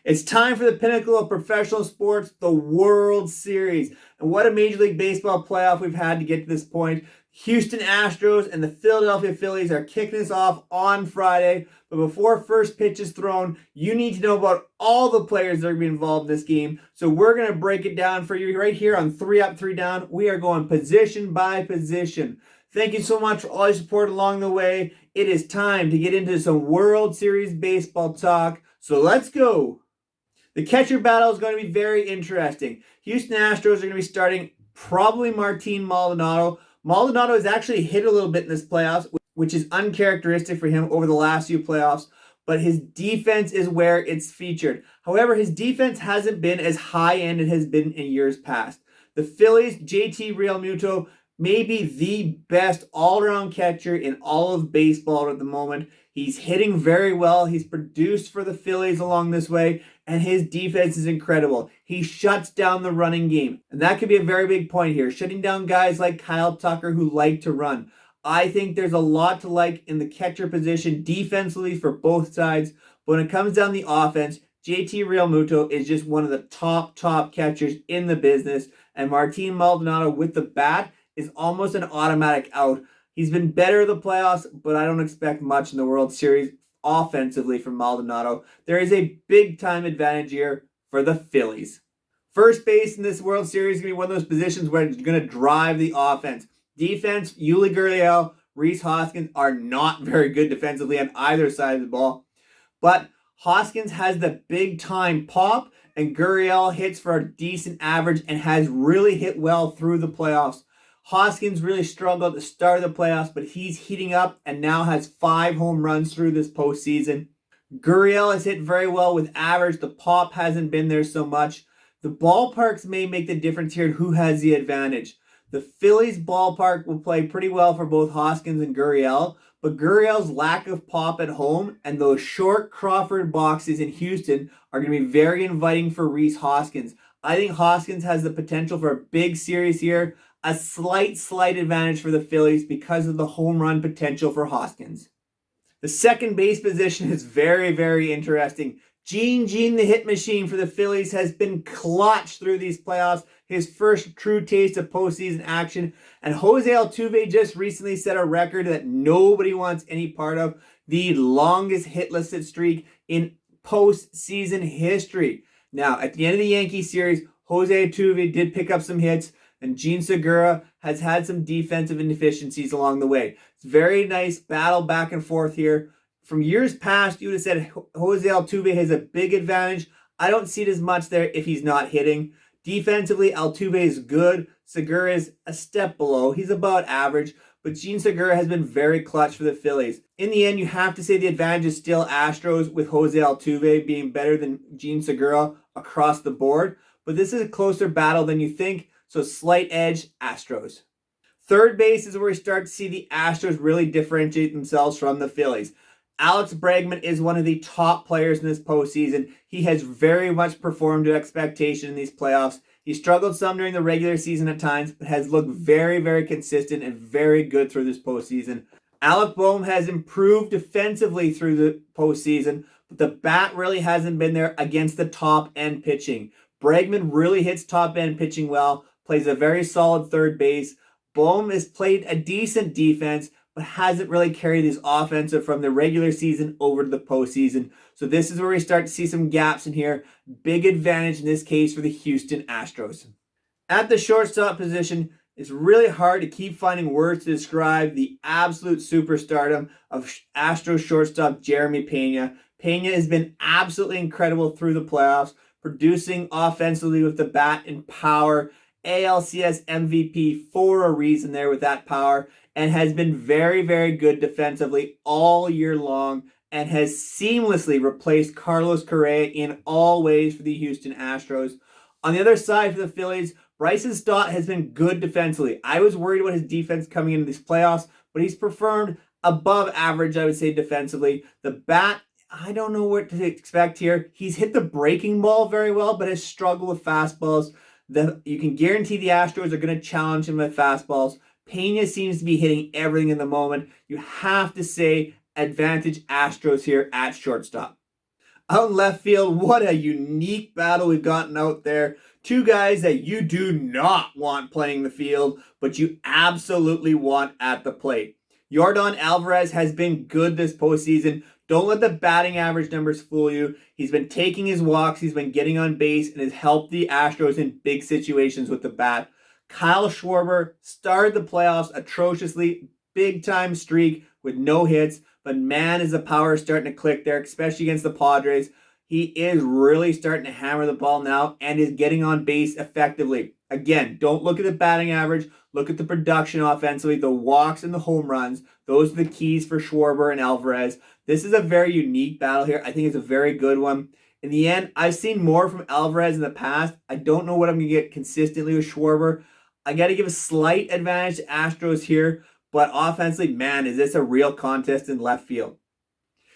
It's time for the pinnacle of professional sports, the World Series. And what a Major League Baseball playoff we've had to get to this point. Houston Astros and the Philadelphia Phillies are kicking us off on Friday. But before first pitch is thrown, you need to know about all the players that are going to be involved in this game. So we're going to break it down for you right here on 3 Up, 3 Down. We are going position by position. Thank you so much for all your support along the way. It is time to get into some World Series baseball talk. So let's go. The catcher battle is going to be very interesting. Houston Astros are going to be starting probably Martin Maldonado. Maldonado has actually hit a little bit in this playoffs, which is uncharacteristic for him over the last few playoffs, but his defense is where it's featured. However, his defense hasn't been as high-end as it has been in years past. The Phillies, JT Realmuto, may be the best all-around catcher in all of baseball at the moment. He's hitting very well. He's produced for the Phillies along this way, and his defense is incredible. He shuts down the running game, and that could be a very big point here, shutting down guys like Kyle Tucker who like to run. I think there's a lot to like in the catcher position defensively for both sides, but when it comes down to the offense, JT Realmuto is just one of the top catchers in the business, and Martin Maldonado with the bat is almost an automatic out. He's been better in the playoffs, but I don't expect much in the World Series offensively from Maldonado. There is a big-time advantage here for the Phillies. First base in this World Series is going to be one of those positions where it's going to drive the offense. Defense, Yuli Gurriel, Rhys Hoskins are not very good defensively on either side of the ball. But Hoskins has the big-time pop, and Gurriel hits for a decent average and has really hit well through the playoffs. Hoskins really struggled at the start of the playoffs, but he's heating up and now has 5 home runs through this postseason. Gurriel has hit very well with average. The pop hasn't been there so much. The ballparks may make the difference here in who has the advantage. The Phillies ballpark will play pretty well for both Hoskins and Gurriel, but Gurriel's lack of pop at home and those short Crawford boxes in Houston are going to be very inviting for Rhys Hoskins. I think Hoskins has the potential for a big series here. A slight advantage for the Phillies because of the home run potential for Hoskins. The second base position is very interesting. Gene the hit machine for the Phillies has been clutch through these playoffs. His first true taste of postseason action. And Jose Altuve just recently set a record that nobody wants any part of. The longest hitless streak in postseason history. Now, at the end of the Yankee series, Jose Altuve did pick up some hits, and Gene Segura has had some defensive inefficiencies along the way. It's very nice battle back and forth here. From years past, you would have said Jose Altuve has a big advantage. I don't see it as much there if he's not hitting. Defensively, Altuve is good. Segura is a step below. He's about average, but Gene Segura has been very clutch for the Phillies. In the end, you have to say the advantage is still Astros, with Jose Altuve being better than Gene Segura across the board. But this is a closer battle than you think. So slight edge, Astros. Third base is where we start to see the Astros really differentiate themselves from the Phillies. Alex Bregman is one of the top players in this postseason. He has very much performed to expectation in these playoffs. He struggled some during the regular season at times, but has looked very consistent and very good through this postseason. Alec Boehm has improved defensively through the postseason, but the bat really hasn't been there against the top-end pitching. Bregman really hits top-end pitching well, plays a very solid third base. Boehm has played a decent defense, but hasn't really carried his offensive from the regular season over to the postseason. So this is where we start to see some gaps in here. Big advantage in this case for the Houston Astros. At the shortstop position, it's really hard to keep finding words to describe the absolute superstardom of Astros shortstop Jeremy Pena. Pena has been absolutely incredible through the playoffs, producing offensively with the bat and power. ALCS MVP for a reason there with that power, and has been very good defensively all year long, and has seamlessly replaced Carlos Correa in all ways for the Houston Astros. On the other side for the Phillies, Bryson Stott has been good defensively. I was worried about his defense coming into these playoffs, but he's performed above average, I would say, defensively. The bat, I don't know what to expect here. He's hit the breaking ball very well, but has struggled with fastballs. You can guarantee the Astros are going to challenge him with fastballs. Pena seems to be hitting everything in the moment. You have to say advantage Astros here at shortstop. Out in left field, what a unique battle we've gotten out there. Two guys that you do not want playing the field, but you absolutely want at the plate. Yordan Alvarez has been good this postseason. Don't let the batting average numbers fool you. He's been taking his walks, he's been getting on base, and has helped the Astros in big situations with the bat. Kyle Schwarber started the playoffs atrociously, big time streak with no hits. But man, is the power starting to click there, especially against the Padres. He is really starting to hammer the ball now and is getting on base effectively. Again, don't look at the batting average. Look at the production offensively, the walks and the home runs. Those are the keys for Schwarber and Alvarez. This is a very unique battle here. I think it's a very good one. In the end, I've seen more from Alvarez in the past. I don't know what I'm going to get consistently with Schwarber. I got to give a slight advantage to Astros here. But offensively, man, is this a real contest in left field.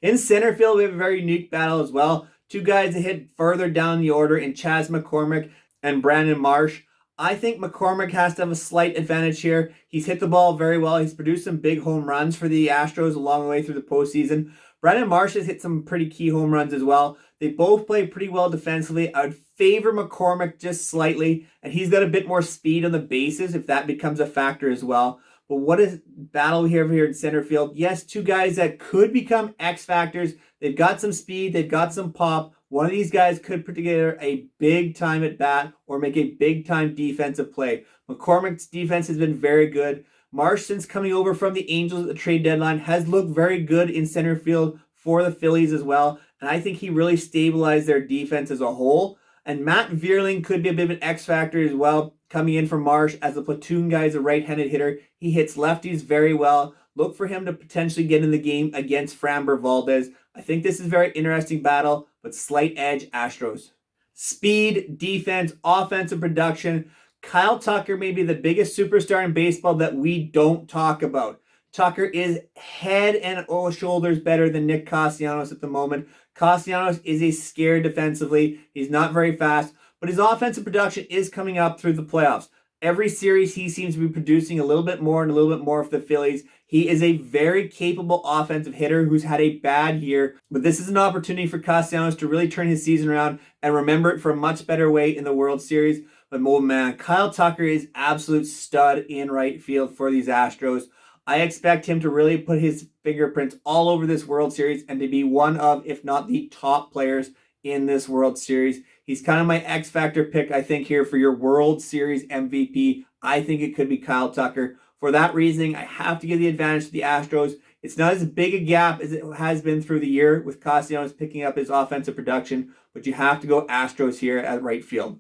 In center field, we have a very unique battle as well. Two guys that hit further down the order in Chas McCormick and Brandon Marsh. I think McCormick has to have a slight advantage here. He's hit the ball very well. He's produced some big home runs for the Astros along the way through the postseason. Brandon Marsh has hit some pretty key home runs as well. They both play pretty well defensively. I would favor McCormick just slightly, and he's got a bit more speed on the bases if that becomes a factor as well. But what is battle here in center field? Yes, two guys that could become X factors. They've got some speed. They've got some pop. One of these guys could put together a big time at bat or make a big time defensive play. McCormick's defense has been very good. Marsh, since coming over from the Angels at the trade deadline, has looked very good in center field for the Phillies as well. And I think he really stabilized their defense as a whole. And Matt Vierling could be a bit of an X factor as well, coming in for Marsh as a platoon guy as a right-handed hitter. He hits lefties very well. Look for him to potentially get in the game against Framber Valdez. I think this is a very interesting battle, but slight edge Astros. Speed, defense, offensive production. Kyle Tucker may be the biggest superstar in baseball that we don't talk about. Tucker is head and shoulders better than Nick Castellanos at the moment. Castellanos is a scare defensively. He's not very fast, but his offensive production is coming up through the playoffs. Every series, he seems to be producing a little bit more and a little bit more for the Phillies. He is a very capable offensive hitter who's had a bad year, but this is an opportunity for Castellanos to really turn his season around and remember it for a much better way in the World Series. But oh man, Kyle Tucker is absolute stud in right field for these Astros. I expect him to really put his fingerprints all over this World Series and to be one of, if not the top players in this World Series. He's kind of my X Factor pick, I think, here for your World Series MVP. I think it could be Kyle Tucker. For that reasoning, I have to give the advantage to the Astros. It's not as big a gap as it has been through the year with Castellanos picking up his offensive production, but you have to go Astros here at right field.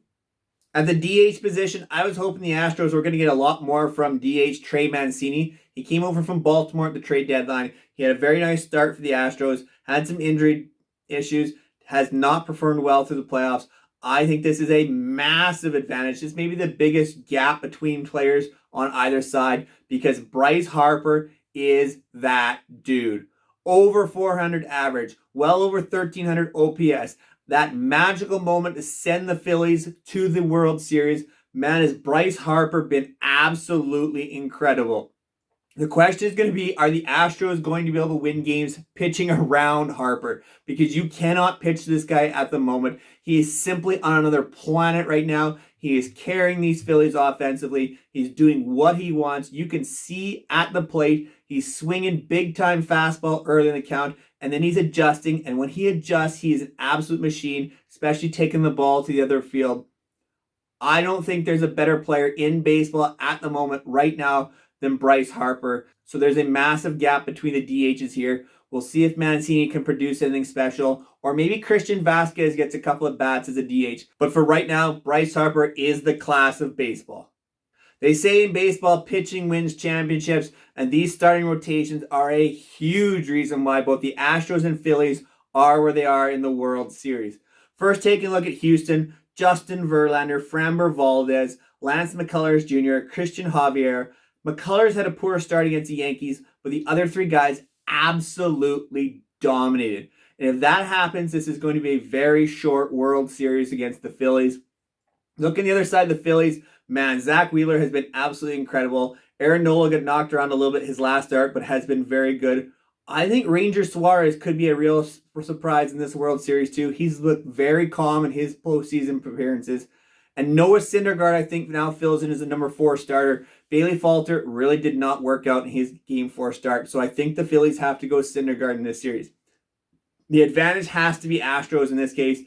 At the DH position, I was hoping the Astros were going to get a lot more from DH Trey Mancini. He came over from Baltimore at the trade deadline. He had a very nice start for the Astros, had some injury issues, has not performed well through the playoffs. I think this is a massive advantage. This may be the biggest gap between players on either side because Bryce Harper is that dude. Over 400 average, well over 1,300 OPS. That magical moment to send the Phillies to the World Series. Man, has Bryce Harper been absolutely incredible. The question is going to be, are the Astros going to be able to win games pitching around Harper? Because you cannot pitch this guy at the moment. He is simply on another planet right now. He is carrying these Phillies offensively. He's doing what he wants. You can see at the plate, he's swinging big-time fastball early in the count, and then he's adjusting. And when he adjusts, he is an absolute machine, especially taking the ball to the other field. I don't think there's a better player in baseball at the moment right now than Bryce Harper. So there's a massive gap between the DHs here. We'll see if Mancini can produce anything special, or maybe Christian Vasquez gets a couple of bats as a DH. But for right now, Bryce Harper is the class of baseball. They say in baseball, pitching wins championships, and these starting rotations are a huge reason why both the Astros and Phillies are where they are in the World Series. First, taking a look at Houston, Justin Verlander, Framber Valdez, Lance McCullers Jr., Christian Javier. McCullers had a poor start against the Yankees, but the other three guys absolutely dominated. And if that happens, this is going to be a very short World Series against the Phillies. Look on the other side of the Phillies, man, Zach Wheeler has been absolutely incredible. Aaron Nola got knocked around a little bit his last start, but has been very good. I think Ranger Suarez could be a real surprise in this World Series too. He's looked very calm in his postseason appearances. And Noah Syndergaard, I think, now fills in as a number 4 starter. Bailey Falter really did not work out in his Game 4 start, so I think the Phillies have to go Syndergaard in this series. The advantage has to be Astros in this case.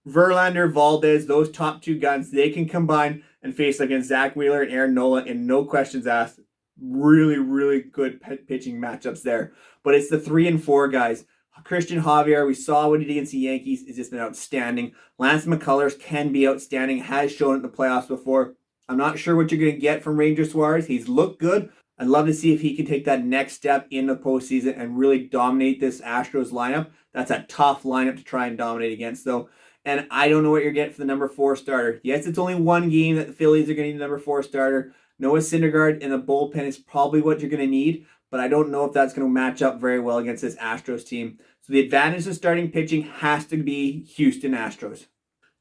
Verlander, Valdez, those top 2 guns, they can combine and face against Zach Wheeler and Aaron Nola, and no questions asked. Really, really good pitching matchups there. But it's the 3 and 4 guys. Christian Javier, we saw what he did against the Yankees, has just been outstanding. Lance McCullers can be outstanding, has shown it in the playoffs before. I'm not sure what you're going to get from Ranger Suarez. He's looked good. I'd love to see if he can take that next step in the postseason and really dominate this Astros lineup. That's a tough lineup to try and dominate against, though. And I don't know what you're getting for the number 4 starter. Yes, it's only one game that the Phillies are going to need a number 4 starter. Noah Syndergaard in the bullpen is probably what you're going to need, but I don't know if that's going to match up very well against this Astros team. So the advantage of starting pitching has to be Houston Astros.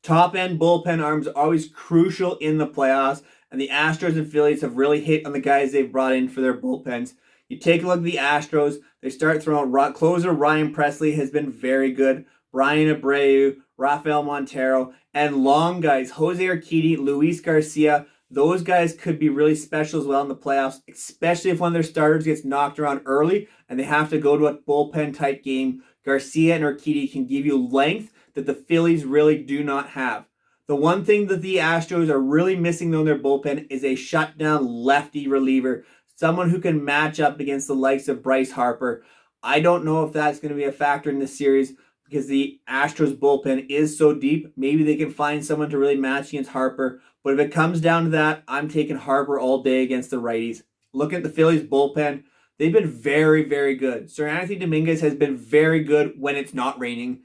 Top end bullpen arms are always crucial in the playoffs, and the Astros and Phillies have really hit on the guys they've brought in for their bullpens. You take a look at the Astros, they start throwing closer Ryan Presley has been very good. Brian Abreu, Rafael Montero, and long guys, Jose Urquidy, Luis Garcia. Those guys could be really special as well in the playoffs, especially if one of their starters gets knocked around early and they have to go to a bullpen type game. Garcia and Urquidy can give you length that the Phillies really do not have. The one thing that the Astros are really missing though in their bullpen is a shutdown lefty reliever, someone who can match up against the likes of Bryce Harper. I don't know if that's going to be a factor in this series because the Astros bullpen is so deep. Maybe they can find someone to really match against Harper. But if it comes down to that, I'm taking Harper all day against the righties. Look at the Phillies bullpen. They've been very, very good. Sir Anthony Dominguez has been very good when it's not raining.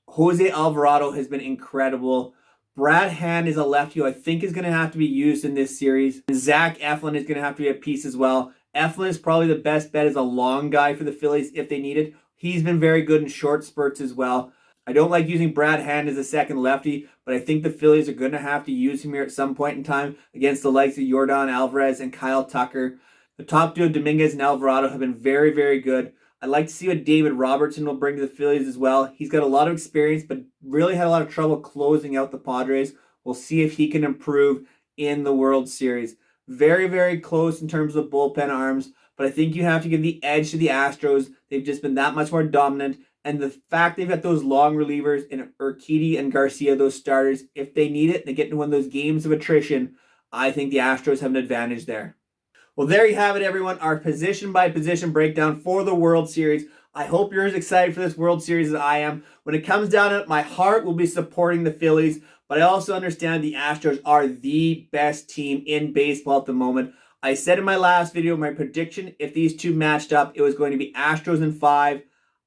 Jose Alvarado has been incredible. Brad Hand is a lefty who I think is going to have to be used in this series. Zach Eflin is going to have to be a piece as well. Eflin is probably the best bet as a long guy for the Phillies if they need it. He's been very good in short spurts as well. I don't like using Brad Hand as a second lefty, but I think the Phillies are going to have to use him here at some point in time against the likes of Yordan Alvarez and Kyle Tucker. The top two of Dominguez and Alvarado have been very, very good. I'd like to see what David Robertson will bring to the Phillies as well. He's got a lot of experience, but really had a lot of trouble closing out the Padres. We'll see if he can improve in the World Series. Very, very close in terms of bullpen arms, but I think you have to give the edge to the Astros. They've just been that much more dominant. And the fact they've got those long relievers in Urquidy and Garcia, those starters, if they need it, they get into one of those games of attrition, I think the Astros have an advantage there. Well, there you have it, everyone. Our position-by-position breakdown for the World Series. I hope you're as excited for this World Series as I am. When it comes down to it, my heart will be supporting the Phillies, but I also understand the Astros are the best team in baseball at the moment. I said in my last video, my prediction, if these two matched up, it was going to be Astros in 5.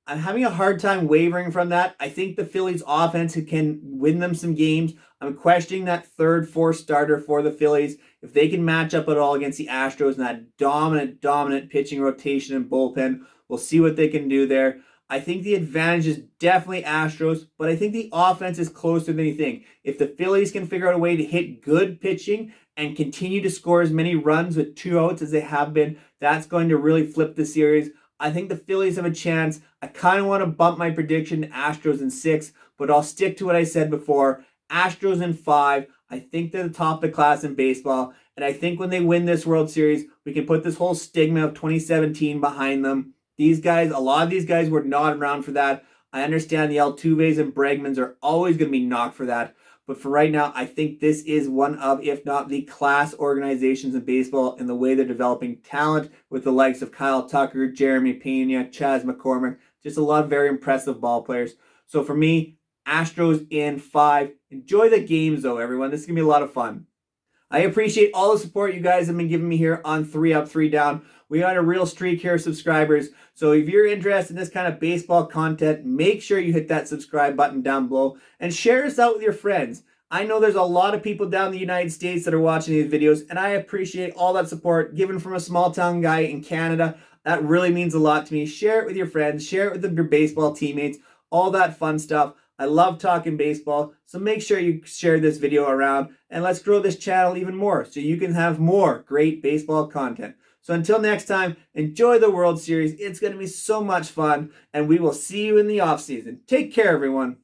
I'm having a hard time wavering from that. I think the Phillies offense can win them some games. I'm questioning that third, fourth starter for the Phillies. If they can match up at all against the Astros and that dominant pitching rotation and bullpen, we'll see what they can do there. I think the advantage is definitely Astros, but I think the offense is closer than you think. If the Phillies can figure out a way to hit good pitching and continue to score as many runs with 2 outs as they have been, that's going to really flip the series. I think the Phillies have a chance. I kind of want to bump my prediction to Astros in 6, but I'll stick to what I said before. Astros in 5. I think they're the top of the class in baseball, and I think when they win this World Series, we can put this whole stigma of 2017 behind them. These guys, a lot of these guys were not around for that. I understand the Altuves and Bregmans are always going to be knocked for that. But for right now, I think this is one of, if not the class organizations in baseball in the way they're developing talent with the likes of Kyle Tucker, Jeremy Pena, Chas McCormick, just a lot of very impressive ball players. So for me, Astros in 5. Enjoy the games though, everyone. This is going to be a lot of fun. I appreciate all the support you guys have been giving me here on 3 Up, 3 Down. We are on a real streak here of subscribers. So if you're interested in this kind of baseball content, make sure you hit that subscribe button down below and share us out with your friends. I know there's a lot of people down in the United States that are watching these videos, and I appreciate all that support given from a small town guy in Canada. That really means a lot to me. Share it with your friends, share it with your baseball teammates, all that fun stuff. I love talking baseball, so make sure you share this video around and let's grow this channel even more so you can have more great baseball content. So until next time, enjoy the World Series. It's going to be so much fun, and we will see you in the offseason. Take care, everyone.